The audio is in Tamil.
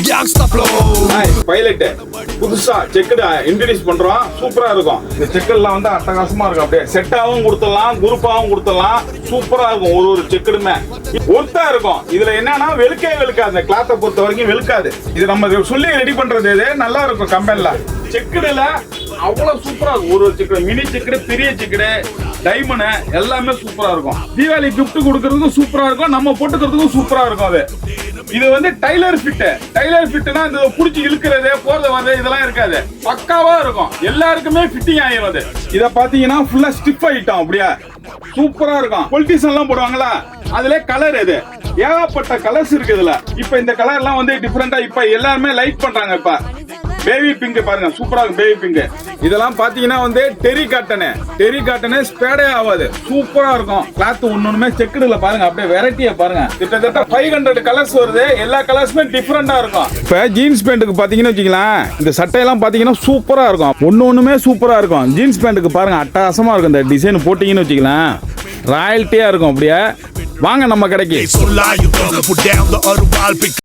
gangsta flow. பைலட் புதுசா செக்குடு இன்ட்ரோடியூஸ் பண்றோம். சூப்பரா இருக்கும். இந்த செக்குலாம் வந்து அட்டகாசமா இருக்கும். அப்படியே செட்டாவும் கொடுத்துடலாம், குரூப்பாவும் கொடுத்துடலாம். சூப்பரா இருக்கும். ஒரு செக்குடுமே ஒர்த்தா இருக்கும். இதுல என்னன்னா வெளுக்காது. அந்த கிளாத்தை பொறுத்த வரைக்கும் வெளுக்காது. இது நம்ம சொல்லி ரெடி பண்றது இது நல்லா இருக்கும். கம்பெனில செக்குடுல அவ்வளவு சூப்பரா இருக்கும். ஒரு செக்குடு, மினி செக்குடு, பெரிய செக்குடு, டைமண்ட் எல்லாமே சூப்பரா இருக்கும். தீபாவளி கிஃப்ட் கொடுக்கறதுக்கும் சூப்பரா இருக்கும். நம்ம போட்டுக்கிறதுக்கும் சூப்பரா இருக்கும். அது இது வந்து டைலர் ஃபிட்னா இந்த புடிச்சு இழுக்கிறது, போறது வரது இதெல்லாம் இருக்காது. பக்காவா இருக்கும். எல்லாருக்குமே ஃபிட்டிங் ஆயிரும். அது இத பாத்தீங்கன்னா ஃபுல்லா ஸ்டிஃப் ஆயிட்டோம். அப்படியே சூப்பரா இருக்கும். பொலிட்டிஷன் எல்லாம் போடுவாங்களா, அதுல கலர் இது ஏகப்பட்ட கலர்ஸ் இருக்கு இதுல. இப்ப இந்த கலர் எல்லாம் வந்து டிஃபரெண்டா இப்ப எல்லாருமே லைக் பண்றாங்க. இப்ப பேபி பிங்க் பாருங்க, சூப்பரா இருக்கும். பேபி பிங்க் இதெல்லாம் பாத்தீங்கன்னா வந்து டெரி காட்டனு ஸ்பேடே ஆகாது. சூப்பரா இருக்கும். கிளாத் ஒண்ணுமே செக்குடுல பாருங்க. அப்படியே வெரைட்டியா பாருங்க. கிட்டத்தட்ட 500 கலர்ஸ் வருது. எல்லா கலர்ஸுமே டிஃபரெண்டா இருக்கும். இப்ப ஜீன்ஸ் பேண்ட்டுக்கு பாத்தீங்கன்னா வச்சுக்கலாம், இந்த சட்டையெல்லாம் பாத்தீங்கன்னா சூப்பரா இருக்கும். ஒண்ணுமே சூப்பரா இருக்கும். ஜீன்ஸ் பேண்ட்டுக்கு பாருங்க அட்டகாசமா இருக்கும். இந்த டிசைன் போட்டீங்கன்னு வச்சுக்கலாம் ராயல்ட்டியா இருக்கும். அப்படியே வாங்க நம்ம கடைக்கு.